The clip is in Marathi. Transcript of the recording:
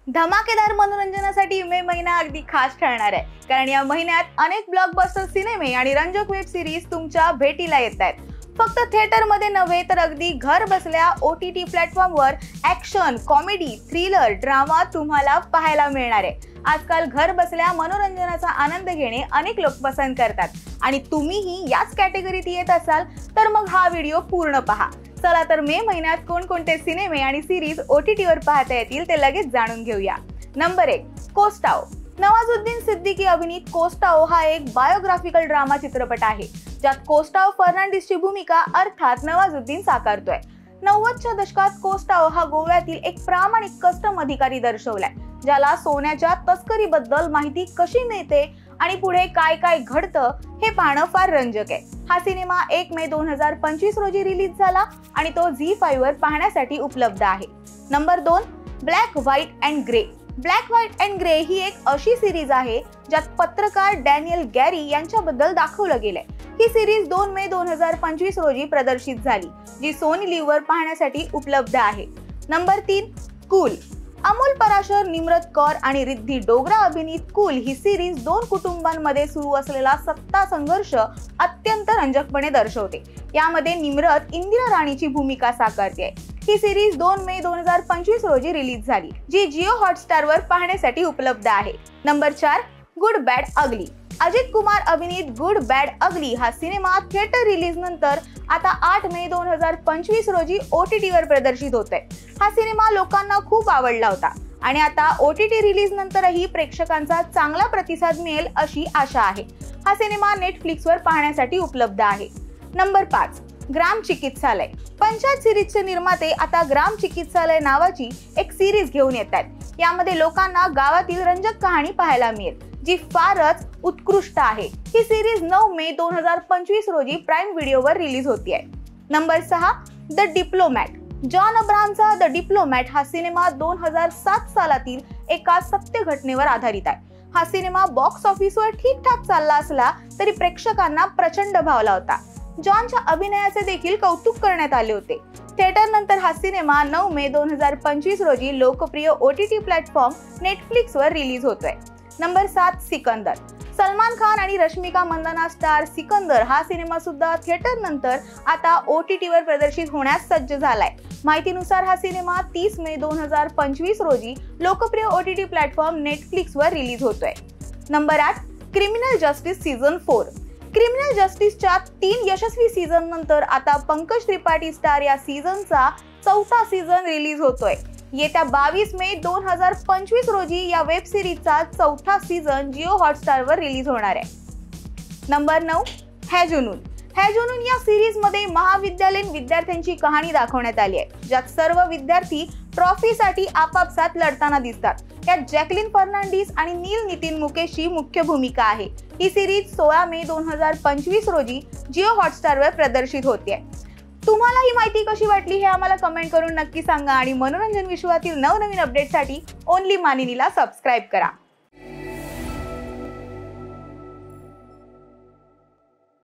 धमाकेदार मनोरंजनासाठी मे महिना अगदी खास ठरणार आहे, कारण या महिन्यात अनेक ब्लॉकबस्टर सिनेमे आणि रंजक वेब सिरीज तुमच्या भेटीला येत आहेत। फक्त थिएटरमध्ये नव्हे तर अगदी घर बसल्या OTT प्लॅटफॉर्मवर ॲक्शन, कॉमेडी, थ्रिलर, ड्रामा तुम्हाला पाहायला मिळणार आहे। आजकाल घर बसल्या मनोरंजनाचा आनंद घेणे अनेक लोक पसंत करतात आणि तुम्हीही याच कॅटेगरीत येत असाल तर मग हा व्हिडिओ पूर्ण पहा। चला तर मे महिन्यात कोणकोणते सिनेमे आणि सीरीज OTT वर पाहता येतील ते लगेच जाणून घेऊया। नंबर 1, कोस्टाओ। नवाजुद्दीन सिद्दीकी अभिनीत कोस्टाओ हा एक बायोग्राफिकल ड्रामा चित्रपट आहे, ज्यात कोस्टाओ फर्नांडिसची भूमिका अर्थात नवाजुद्दीन साकारतोय। 90च्या दशकात कोस्टाओ हा गोव्यातील एक प्रामाणिक कस्टम अधिकारी दर्शवलाय, ज्याला सोन्याच्या तस्करीबद्दल माहिती कशी मिळते आणि पुढे काय काय घडतं हे पाहणं फार रंजक आहे। हा सिनेमा 1 मे 2025 रोजी रिलीज झाला आणि तो झी5 वर पाहण्यासाठी उपलब्ध आहे। Number 2, black white and grey. Black white and grey ही एक अशी सिरीज आहे ज्यात पत्रकार डॅनियल गॅरी यांच्याबद्दल दाखवलं गेलंय। ही सिरीज 2 मे 2025 रोजी प्रदर्शित झाली, जी सोनी लिव्ह वर पाहण्यासाठी उपलब्ध आहे। नंबर 3, कूल। अमोल पराशर, निम्रत कौर आणि रिद्धी डोगरा अभिनीत कूल ही सिरीज 2 कुटुंबांमध्ये सुरू असलेला सत्ता संघर्ष अत्यंत रंजकपणे दर्शवते। यामध्ये निम्रत इंदिरा राणीची भूमिका साकारते। ही सिरीज 2 मे 2025 रोजी रिलीज झाली, जी जिओ हॉटस्टार वर पाहण्यासाठी उपलब्ध आहे। नंबर 4, गुड बॅड अगली। अजित कुमार अभिनीत गुड बॅड अगली हा सिनेमा थिएटर रिलीज नंतर आता 8 मे 2025 रोजी OTT वर प्रदर्शित होतोय। हा सिनेमा लोकांना खूप आवडला होता आणि आता OTT रिलीज नंतरही प्रेक्षकांचा चांगला प्रतिसाद मिळेल अशी आशा आहे। हा सिनेमा नेटफ्लिक्स वर पाहण्यासाठी उपलब्ध आहे। नंबर 5, ग्राम चिकित्सालय। पंचायत सिरीजचे निर्माते आता ग्राम चिकित्सालय नावाची एक सिरीज घेऊन येत आहेत। यामध्ये लोकांना गावातील रंजक कहाणी पाहायला मिळेल, जी फारच उत्कृष्ट आहे। ही सिरीज 9 मे 2025 रोजी प्राईम व्हिडिओवर रिलीज होतीये। Number 6, the diplomat. जॉन अब्राहमचा द डिप्लोमॅट हा सिनेमा 2007 सालातील एका सत्य घटनेवर आधारित आहे। हा सिनेमा बॉक्स ऑफिसवर ठीकठाक चालला असला तरी प्रेक्षकांना प्रचंड भावला होता। जॉनच्या अभिनयाचे देखील कौतुक करण्यात आले होते। थिएटर नंतर हा सिनेमा 9 मे 2025 रोजी लोकप्रिय OTT प्लॅटफॉर्म नेटफ्लिक्स वर रिलीज होतोय। नंबर 7, सिकंदर। सलमान खान आणि रश्मिका मंदाना स्टार सिकंदर हा सिनेमा सुद्धा थिएटर नंतर आता OTT वर प्रदर्शित होण्यास सज्ज झालाय। माहितीनुसार हा सिनेमा 30 मे 2025 रोजी लोकप्रिय OTT प्लॅटफॉर्म नेटफ्लिक्स वर रिलीज होतोय। Number 8, criminal justice season 4। क्रिमिनल जस्टिसच्या 3 यशस्वी सीझन नंतर आता पंकज त्रिपाठी स्टार या सीझनचा 4था सीझन रिलीज होतोय। येत्या 22 मे 2025 रोजी या वेब सिरीजचा 4था सीझन जिओ हॉटस्टार वर रिलीज होणार आहे। नंबर 9, है जुनून। है जुनून या सिरीज मध्ये महाविद्यालयीन विद्यार्थ्यांची कहाणी दाखवण्यात आली आहे, ज्यात सर्व विद्यार्थी ट्रॉफीसाठी आपापसात लढताना दिसतात। यात जॅकलिन फर्नांडिस आणि नील नितिन मुकेशची मुख्य भूमिका आहे। ही सिरीज 16 मे 2025 रोजी जिओ हॉटस्टार वर प्रदर्शित होते। तुम्हाला ही माहिती कशी वाटली हे आम्हाला कमेंट करून नक्की सांगा आणि मनोरंजन विश्वातील नवनवीन अपडेटसाठी ओनली मानिनीला सबस्क्राइब करा।